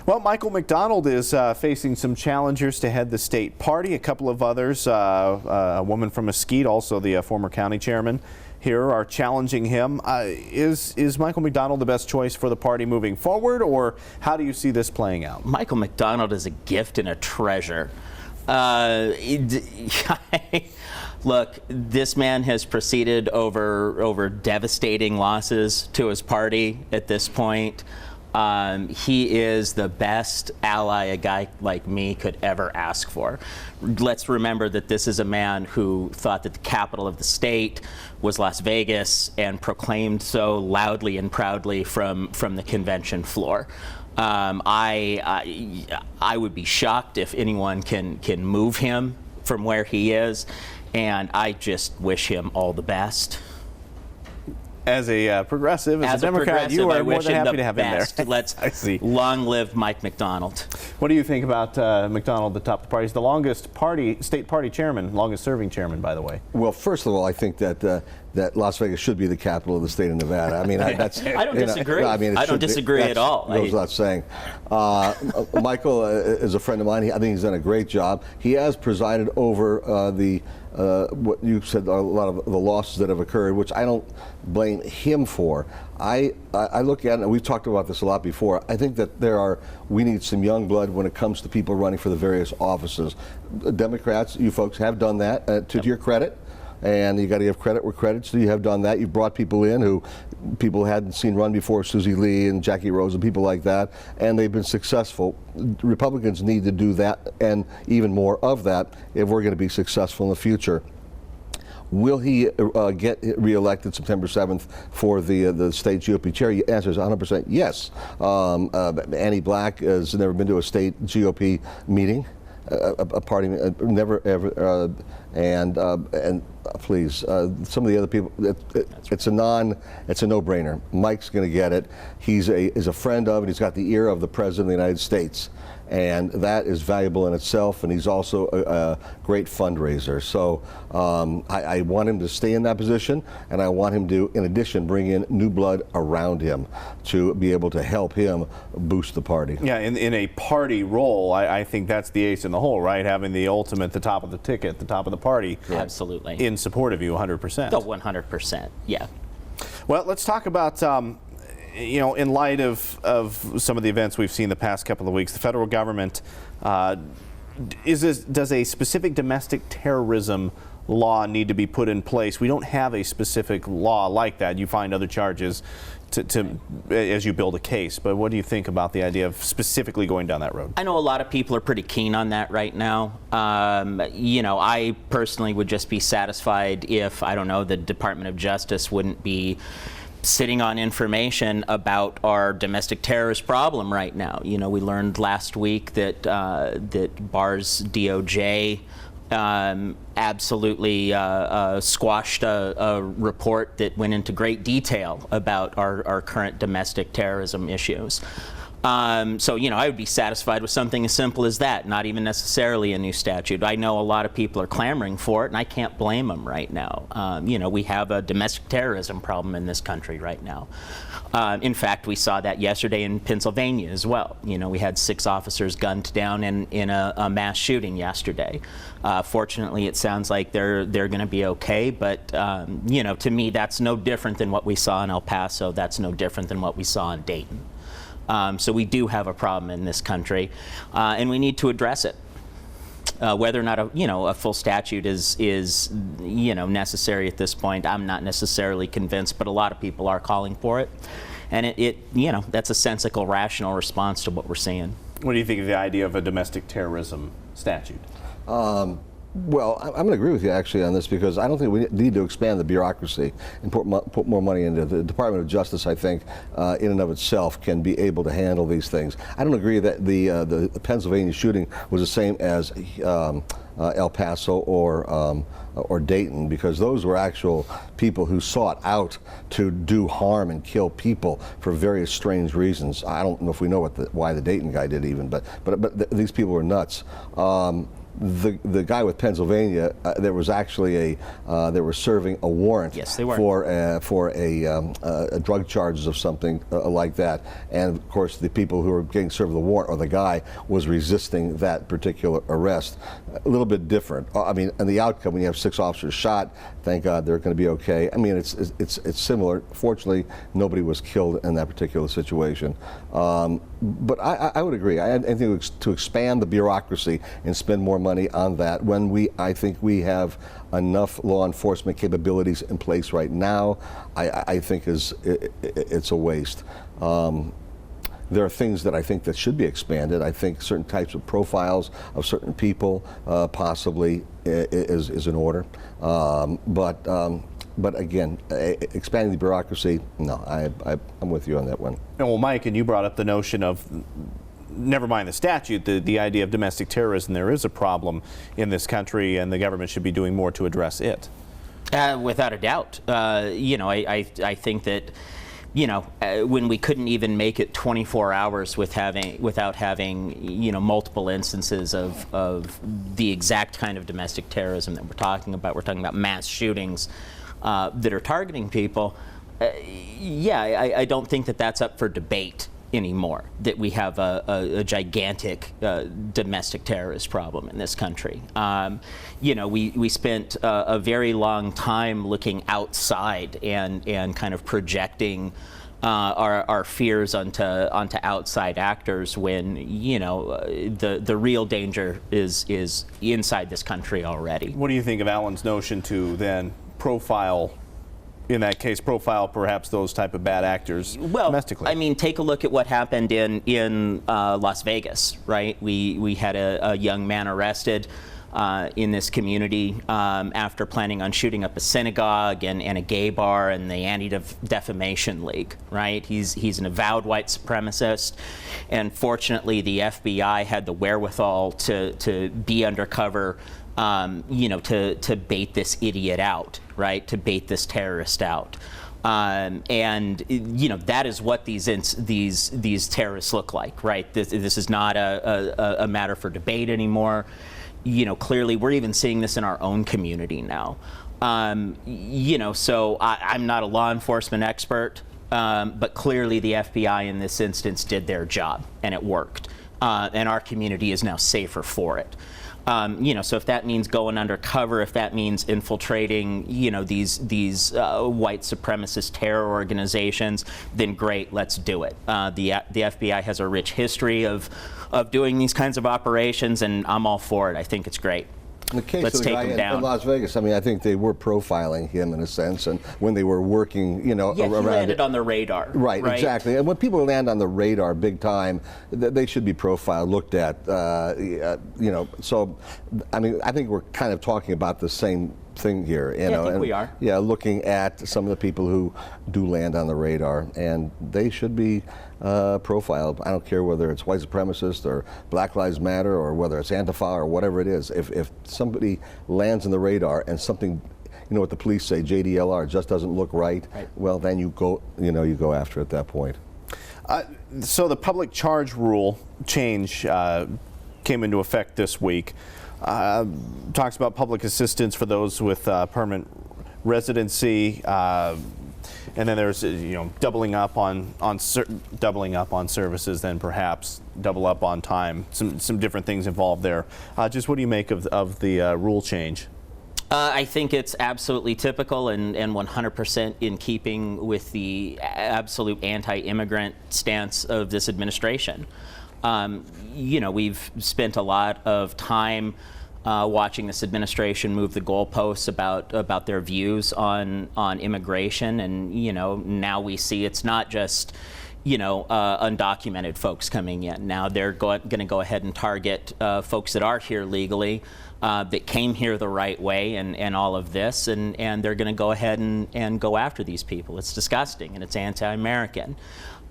Well, Michael McDonald is facing some challengers to head the state party. A couple of others, a woman from Mesquite, also the former county chairman here, are challenging him. Is Michael McDonald the best choice for the party moving forward, or how do you see this playing out? Michael McDonald is a gift and a treasure. Look, this man has proceeded over devastating losses to his party at this point. He is the best ally a guy like me could ever ask for. Let's remember that this is a man who thought that the capital of the state was Las Vegas and proclaimed so loudly and proudly from the convention floor. I would be shocked if anyone can move him from where he is, and I just wish him all the best. As a progressive, as a Democrat, you are more than happy to have him there. Let's long live Mike McDonald. What do you think about McDonald atop the party? He's the longest state party chairman, longest serving chairman, by the way. Well, first of all, I think that that Las Vegas should be the capital of the state of Nevada. I mean, that's. I don't disagree. I don't disagree at all. Goes without saying. Michael is a friend of mine. I think he's done a great job. He has presided over what you said, a lot of the losses that have occurred, which I don't blame him for. I look at it, and we've talked about this a lot before. I think that we need some young blood when it comes to people running for the various offices. Democrats, you folks have done that to your credit. And you got to give credit where credit's due. You have done that. You've brought people in who people hadn't seen run before, Susie Lee and Jackie Rose and people like that, and they've been successful. Republicans need to do that and even more of that if we're going to be successful in the future. Will he get reelected September 7th for the state GOP chair? The answer is 100% yes. Annie Black has never been to a state GOP meeting. A party, never ever, and please, some of the other people, it's a no-brainer. Mike's going to get it. He's a friend of, and he's got the ear of the President of the United States, and that is valuable in itself. And he's also a great fundraiser. So I want him to stay in that position, and I want him to, in addition, bring in new blood around him to be able to help him boost the party. Yeah, in a party role, I think that's the ace in the hole, right? Having the ultimate, the top of the ticket, the top of the party. Absolutely. In support of you, 100%. Oh, 100%. Yeah. Well, let's talk about. You know, in light of some of the events we've seen the past couple of weeks, the federal government does a specific domestic terrorism law need to be put in place? We don't have a specific law like that. You find other charges as you build a case, but what do you think about the idea of specifically going down that road? I know a lot of people are pretty keen on that right now. You know, I personally would just be satisfied if, I don't know, the Department of Justice wouldn't be sitting on information about our domestic terrorist problem right now. You know, we learned last week that that Barr's DOJ absolutely squashed a report that went into great detail about our current domestic terrorism issues. So, you know, I would be satisfied with something as simple as that, not even necessarily a new statute. I know a lot of people are clamoring for it, and I can't blame them right now. You know, we have a domestic terrorism problem in this country right now. In fact, we saw that yesterday in Pennsylvania as well. You know, we had 6 officers gunned down in a mass shooting yesterday. Fortunately, it sounds like they're going to be okay, but, you know, to me, that's no different than what we saw in El Paso. That's no different than what we saw in Dayton. So we do have a problem in this country, and we need to address it. Whether or not a full statute is necessary at this point, I'm not necessarily convinced, but a lot of people are calling for it, and that's a sensible, rational response to what we're seeing. What do you think of the idea of a domestic terrorism statute? Well, I'm going to agree with you actually on this, because I don't think we need to expand the bureaucracy and put more money into it. The Department of Justice, I think, in and of itself can be able to handle these things. I don't agree that the Pennsylvania shooting was the same as El Paso or Dayton, because those were actual people who sought out to do harm and kill people for various strange reasons. I don't know if we know why the Dayton guy did even, but these people were nuts. the guy with Pennsylvania, there was actually they were serving a warrant Yes, they were. for a drug charges of something like that, and of course the people who were getting served the warrant, or the guy, was resisting that particular arrest. A little bit different. I mean, and the outcome, when you have 6 officers shot, thank God they're going to be okay. I mean, it's similar. Fortunately, nobody was killed in that particular situation. But I would agree. I think to expand the bureaucracy and spend more money on that, when I think we have enough law enforcement capabilities in place right now, I think it's a waste. There are things that I think that should be expanded. I think certain types of profiles of certain people possibly is in order. But again, expanding the bureaucracy, no, I'm with you on that one. Well, Mike, and you brought up the notion of, never mind the statute, the idea of domestic terrorism. There is a problem in this country, and the government should be doing more to address it. Without a doubt. I think that, when we couldn't even make it 24 hours without having, multiple instances of the exact kind of domestic terrorism that we're talking about mass shootings that are targeting people. I don't think that that's up for debate anymore, that we have a gigantic domestic terrorist problem in this country. We spent a very long time looking outside and kind of projecting our fears onto outside actors, when the real danger is inside this country already. What do you think of Alan's notion to then profile, in that case, perhaps those type of bad actors domestically? I mean, take a look at what happened in Las Vegas, right? We had a young man arrested in this community after planning on shooting up a synagogue and a gay bar and the Anti-Defamation League, right? He's an avowed white supremacist, and fortunately the FBI had the wherewithal to be undercover, to bait this idiot out, right? To bait this terrorist out. That is what these terrorists look like, right? This is not a matter for debate anymore. Clearly we're even seeing this in our own community now. So I'm not a law enforcement expert, but clearly the FBI in this instance did their job, and it worked. And our community is now safer for it. So if that means going undercover, if that means infiltrating, these white supremacist terror organizations, then great, let's do it. The FBI has a rich history of doing these kinds of operations, and I'm all for it. I think it's great. In the case Let's of the take guy him down. in Las Vegas, I mean, I think they were profiling him in a sense, and when they were working, Yeah, around he landed it. on the radar. Right, exactly. And when people land on the radar big time, they should be profiled, looked at, So, I mean, I think we're kind of talking about the same thing here. I think we are. Yeah, looking at some of the people who do land on the radar, and they should be profiled. I don't care whether it's white supremacist or Black Lives Matter or whether it's Antifa or whatever it is. If somebody lands on the radar and something, what the police say, JDLR, just doesn't look right, well, then you go after it at that point. So the public charge rule change came into effect this week. Talks about public assistance for those with permanent residency, and then there's doubling up on services, then perhaps double up on time. Some different things involved there. Just what do you make of the rule change? I think it's absolutely typical and 100% in keeping with the absolute anti-immigrant stance of this administration. We've spent a lot of time watching this administration move the goalposts about their views on immigration, and now we see it's not just undocumented folks coming in. Now they're going to go ahead and target folks that are here legally, that came here the right way, and all of this, and they're going to go ahead and go after these people. It's disgusting, and it's anti-American.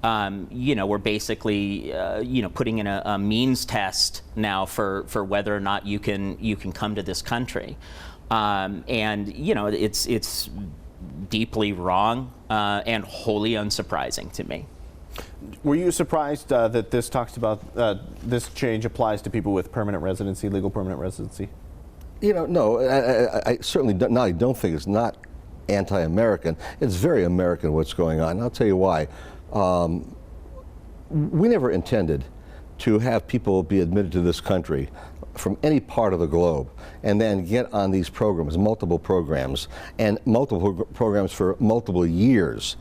We're basically, putting in a means test now for whether or not you can come to this country, it's deeply wrong and wholly unsurprising to me. Were you surprised that this talks about this change applies to people with permanent residency, legal permanent residency? No, I certainly don't think it's not anti-American. It's very American what's going on. And I'll tell you why. We never intended to have people be admitted to this country from any part of the globe and then get on these programs, multiple programs for multiple years,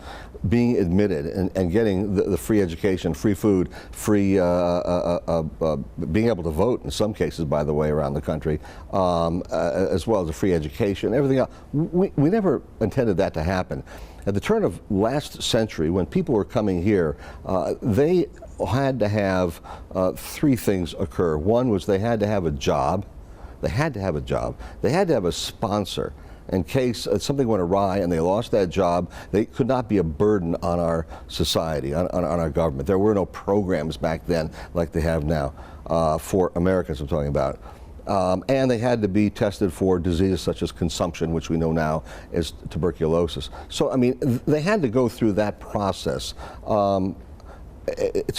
being admitted and getting the free education, free food, free being able to vote in some cases, by the way, around the country, as well as a free education, everything else. We never intended that to happen. At the turn of last century, when people were coming here, they had to have three things occur. One was they had to have a job. They had to have a job. They had to have a sponsor. In case something went awry and they lost that job, they could not be a burden on our society, on our government. There were no programs back then like they have now for Americans, I'm talking about. And they had to be tested for diseases such as consumption, which we know now is tuberculosis. So, I mean, they had to go through that process. To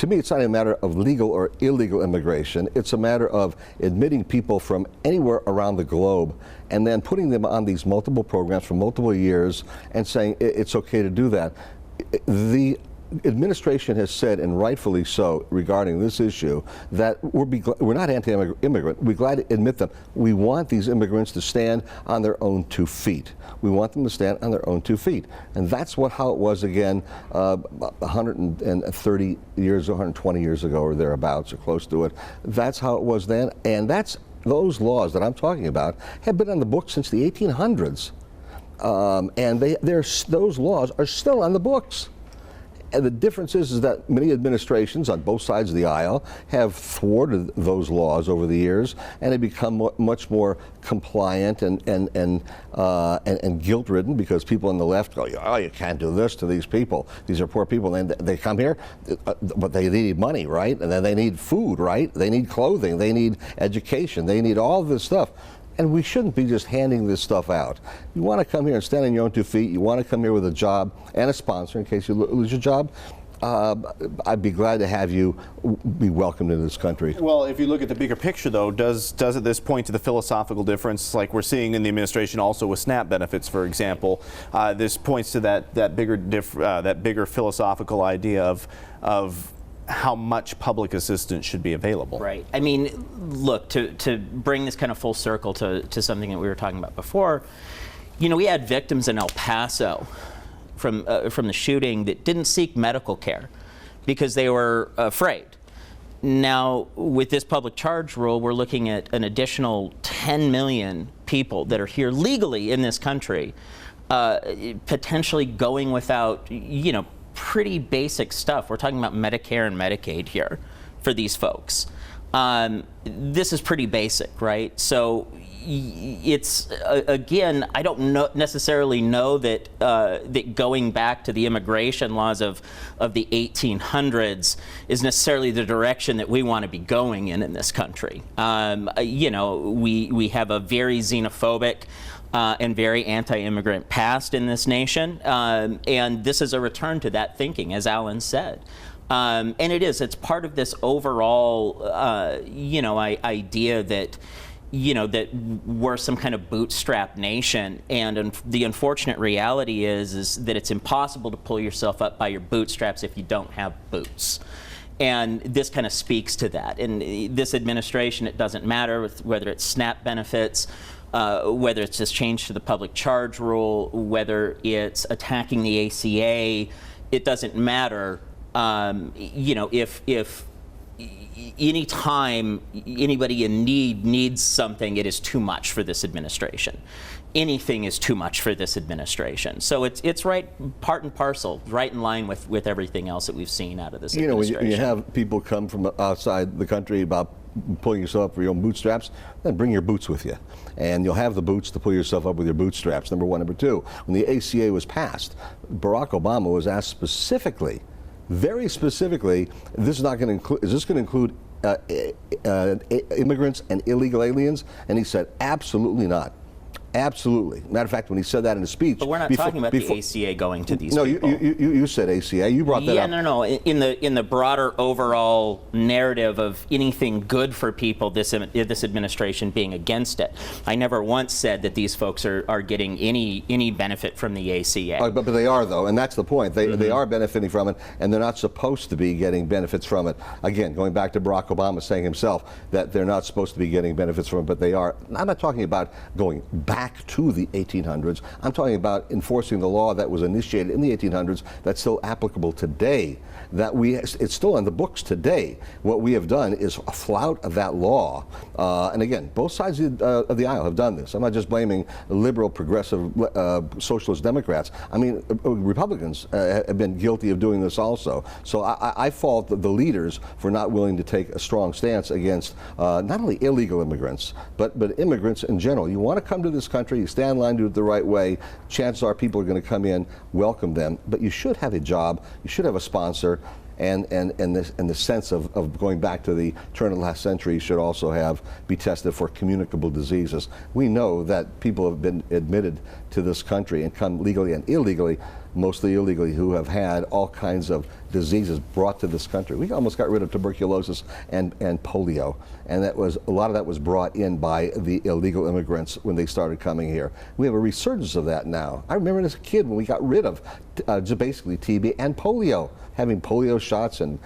me, it's not a matter of legal or illegal immigration. It's a matter of admitting people from anywhere around the globe and then putting them on these multiple programs for multiple years and saying it's okay to do that. The administration has said, and rightfully so, regarding this issue, that we're not anti-immigrant. We're glad to admit them. We want these immigrants to stand on their own 2 feet. We want them to stand on their own 2 feet. And that's how it was again 130 years, 120 years ago or thereabouts, or close to it. That's how it was then. And those laws that I'm talking about have been on the books since the 1800s. And those laws are still on the books. And the difference is that many administrations on both sides of the aisle have thwarted those laws over the years, and they become much more compliant and guilt-ridden because people on the left go, oh, you can't do this to these people. These are poor people, and they come here, but they need money, right? And then they need food, right? They need clothing, they need education, they need all this stuff. And we shouldn't be just handing this stuff out. You want to come here and stand on your own 2 feet. You want to come here with a job and a sponsor in case you lose your job. I'd be glad to have you be welcomed in this country. Well, if you look at the bigger picture, though, does at this point to the philosophical difference, like we're seeing in the administration also with SNAP benefits, for example, this points to that bigger philosophical idea of how much public assistance should be available. Right. I mean, look, to bring this kind of full circle to something that we were talking about before, we had victims in El Paso from the shooting that didn't seek medical care because they were afraid. Now, with this public charge rule, we're looking at an additional 10 million people that are here legally in this country, potentially going without, pretty basic stuff. We're talking about Medicare and Medicaid here for these folks. This is pretty basic, right? So it's, again, I don't necessarily know that that going back to the immigration laws of the 1800s is necessarily the direction that we want to be going in this country. We have a very xenophobic and very anti-immigrant past in this nation, and this is a return to that thinking, as Alan said. And it's part of this overall, idea that, that we're some kind of bootstrap nation, and the unfortunate reality is that it's impossible to pull yourself up by your bootstraps if you don't have boots. And this kind of speaks to that. And this administration, it doesn't matter whether it's SNAP benefits, whether it's this change to the public charge rule, whether it's attacking the ACA, it doesn't matter. If any time anybody in need needs something, it is too much for this administration. Anything is too much for this administration. So it's right, part and parcel, right in line with everything else that we've seen out of this administration. When you have people come from outside the country about pulling yourself up with your own bootstraps, then bring your boots with you. And you'll have the boots to pull yourself up with your bootstraps, number one. Number two, when the ACA was passed, Barack Obama was asked specifically, very specifically, is this going to include immigrants and illegal aliens? And he said, absolutely not. Absolutely. Matter of fact, when he said that in his speech, But we're not talking about the ACA going to these people. You said ACA. You brought that up. No. In the broader overall narrative of anything good for people, this administration being against it, I never once said that these folks are getting any benefit from the ACA. But they are, though, and that's the point. They are benefiting from it, and they're not supposed to be getting benefits from it. Again, going back to Barack Obama saying himself that they're not supposed to be getting benefits from it, but they are. I'm not talking about going back to the 1800s. I'm talking about enforcing the law that was initiated in the 1800s that's still applicable today. It's still on the books today. What we have done is flout that law. And again, both sides of the aisle have done this. I'm not just blaming liberal, progressive, socialist Democrats. I mean, Republicans have been guilty of doing this also. So I fault the leaders for not willing to take a strong stance against not only illegal immigrants, but immigrants in general. You want to come to this country, you stand in line, do it the right way. Chances are people are going to come in, welcome them, but you should have a job, you should have a sponsor, and the sense of going back to the turn of the last century should also be tested for communicable diseases. We know that people have been admitted to this country and come legally and illegally, mostly illegally, who have had all kinds of diseases brought to this country. We almost got rid of tuberculosis and polio, and a lot of that was brought in by the illegal immigrants when they started coming here. We have a resurgence of that now. I remember as a kid when we got rid of basically TB and polio, having polio shots and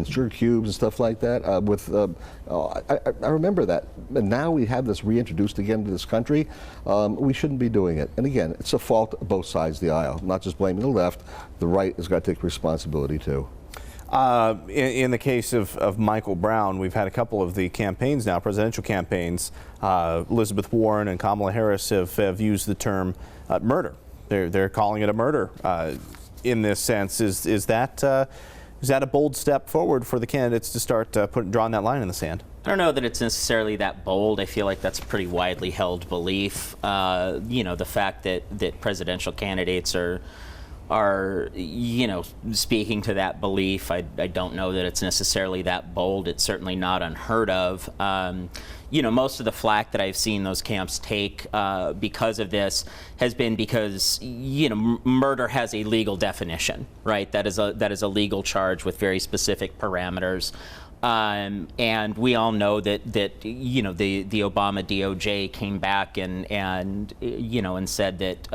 sugar cubes and stuff like that. I remember that. And now we have this reintroduced again to this country. We shouldn't be doing it. And again, it's a fault of both sides of the aisle. I'm not just blaming the left. The right has got to take responsibility too. In the case of Michael Brown, we've had a couple of the campaigns now, presidential campaigns. Elizabeth Warren and Kamala Harris have used the term murder. They're calling it a murder. In this sense, is that a bold step forward for the candidates to start drawing that line in the sand? I don't know that it's necessarily that bold. I feel like that's a pretty widely held belief. The fact that presidential candidates are speaking to that belief, I don't know that it's necessarily that bold. It's certainly not unheard of. Most of the flack that I've seen those camps take because of this has been because murder has a legal definition, right? That is a legal charge with very specific parameters. And we all know that the Obama DOJ came back and said that.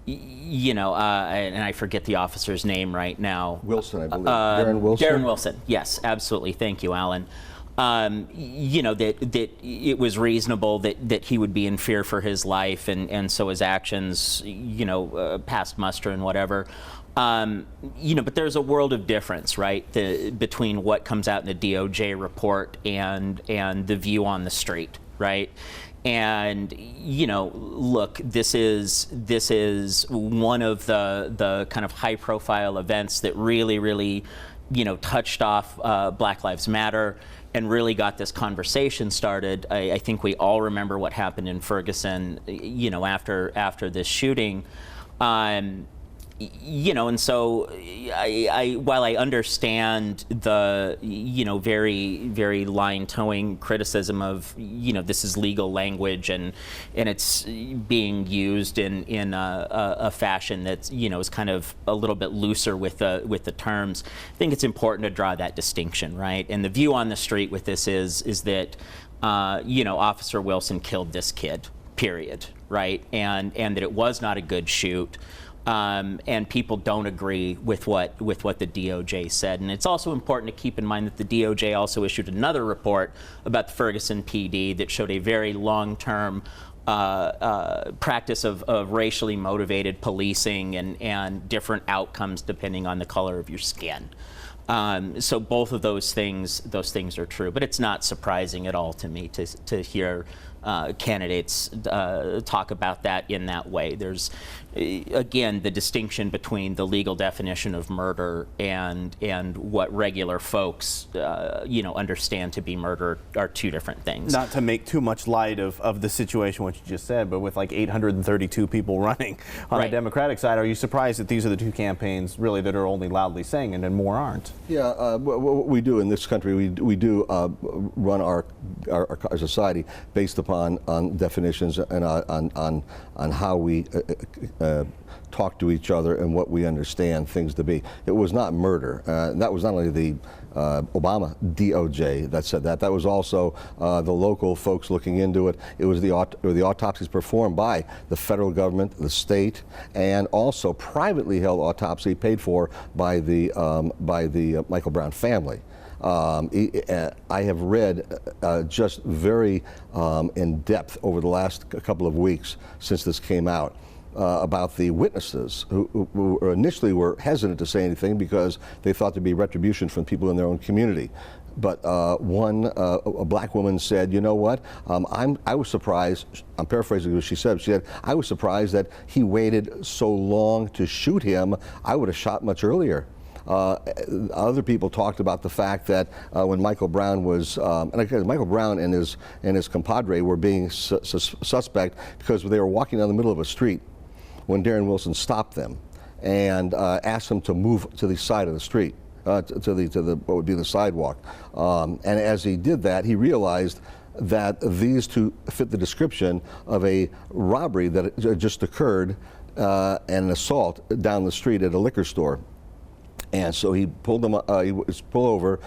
And I forget the officer's name right now. Wilson, I believe. Darren Wilson? Darren Wilson, yes, absolutely. Thank you, Alan. That it was reasonable that he would be in fear for his life, and so his actions, passed muster and whatever. But there's a world of difference, right, between what comes out in the DOJ report and the view on the street, right? And look, this is one of the kind of high-profile events that really touched off Black Lives Matter and really got this conversation started. I think we all remember what happened in Ferguson, after this shooting. And so while I understand the, very, very line-towing criticism of, this is legal language and it's being used in a fashion that's, is kind of a little bit looser with the terms, I think it's important to draw that distinction, right? And the view on the street with this is that, Officer Wilson killed this kid, period, right? And that it was not a good shoot. And people don't agree with what the DOJ said. And it's also important to keep in mind that the DOJ also issued another report about the Ferguson PD that showed a very long-term practice of racially motivated policing and different outcomes depending on the color of your skin. So both of those things are true. But it's not surprising at all to me to hear candidates talk about that in that way. There's, again, the distinction between the legal definition of murder and what regular folks, understand to be murder are two different things. Not to make too much light of the situation, what you just said, but with like 832 people running on the Democratic side, are you surprised that these are the two campaigns really that are only loudly saying it and more aren't? Yeah, what we do in this country, we do run our society based upon definitions and on how we talk to each other and what we understand things to be. It was not murder. That was not only the Obama DOJ that said that. That was also the local folks looking into it. It was the autopsies performed by the federal government, the state, and also privately held autopsy paid for by the Michael Brown family. I have read just very in depth over the last couple of weeks since this came out about the witnesses who initially were hesitant to say anything because they thought there'd be retribution from people in their own community. But a black woman said, you know what, I was surprised, I'm paraphrasing what she said, I was surprised that he waited so long to shoot him. I would have shot much earlier. Other people talked about the fact that when Michael Brown was, and again, Michael Brown and his compadre were being suspect because they were walking down the middle of a street when Darren Wilson stopped them and asked them to move to the side of the street, to the what would be the sidewalk. And as he did that, he realized that these two fit the description of a robbery that just occurred and an assault down the street at a liquor store. And so he pulled them. He was pulled over.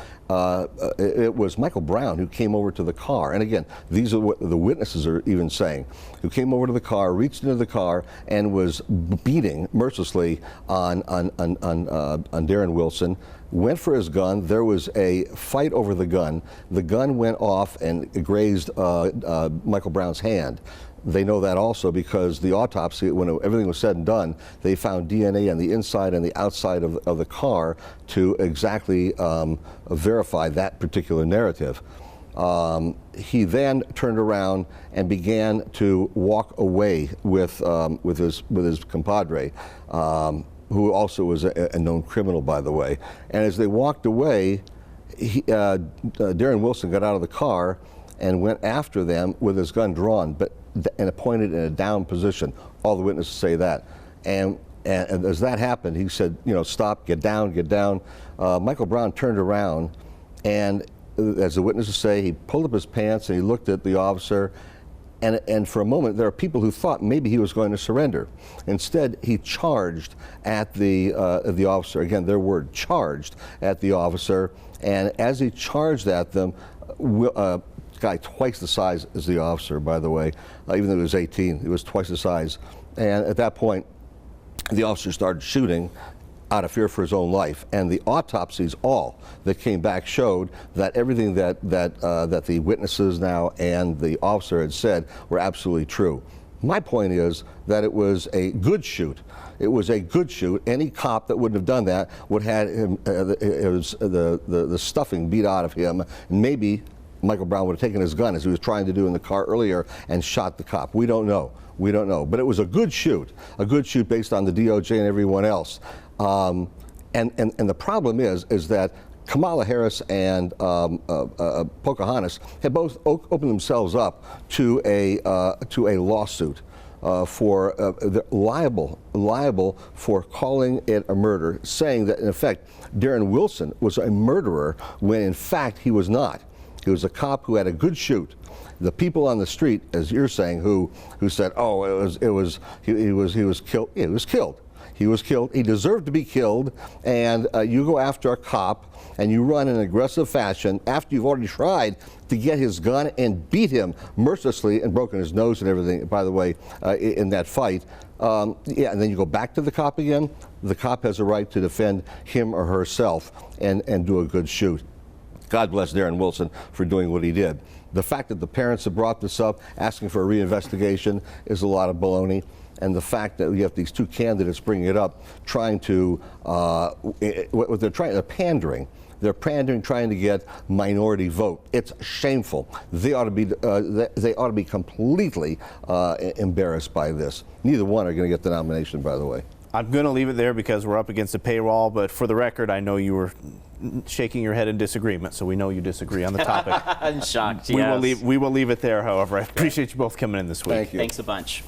It was Michael Brown who came over to the car. And again, these are what the witnesses are even saying. Who came over to the car, reached into the car, and was beating mercilessly on Darren Wilson. Went for his gun. There was a fight over the gun. The gun went off and grazed Michael Brown's hand. They know that also because the autopsy, when everything was said and done, they found DNA on the inside and the outside of the car to exactly verify that particular narrative. He then turned around and began to walk away with his compadre, who also was a known criminal, by the way. And as they walked away, Darren Wilson got out of the car and went after them with his gun drawn, and pointed in a down position. All the witnesses say that. And as that happened, he said, stop, get down, get down. Michael Brown turned around, and as the witnesses say, he pulled up his pants and he looked at the officer. And for a moment, there are people who thought maybe he was going to surrender. Instead, he charged at the officer. Again, their word, charged at the officer. And as he charged at them, guy twice the size as the officer, by the way, even though he was 18, he was twice the size. And at that point, the officer started shooting out of fear for his own life. And the autopsies, all that came back, showed that everything that the witnesses now and the officer had said were absolutely true. My point is that it was a good shoot. It was a good shoot. Any cop that wouldn't have done that would have had him, the stuffing beat out of him. Maybe Michael Brown would have taken his gun, as he was trying to do in the car earlier, and shot the cop. We don't know. We don't know. But it was a good shoot based on the DOJ and everyone else. And the problem is that Kamala Harris and Pocahontas have both opened themselves up to a lawsuit for liable for calling it a murder, saying that in effect Darren Wilson was a murderer when in fact he was not. He was a cop who had a good shoot. The people on the street, as you're saying, who said, "Oh, he was killed." Yeah, he was killed. He was killed. He deserved to be killed. And you go after a cop and you run in an aggressive fashion after you've already tried to get his gun and beat him mercilessly and broken his nose and everything, by the way, in that fight. And then you go back to the cop again. The cop has a right to defend him or herself and do a good shoot. God bless Darren Wilson for doing what he did. The fact that the parents have brought this up, asking for a reinvestigation, is a lot of baloney. And the fact that you have these two candidates bringing it up, trying to, what they're trying, they're pandering. They're pandering, trying to get minority vote. It's shameful. They ought to be completely embarrassed by this. Neither one are going to get the nomination, by the way. I'm going to leave it there because we're up against a paywall, but for the record, I know you were shaking your head in disagreement, so we know you disagree on the topic. I'm shocked. We will leave it there, however. I appreciate you both coming in this week. Thank you. Thanks a bunch.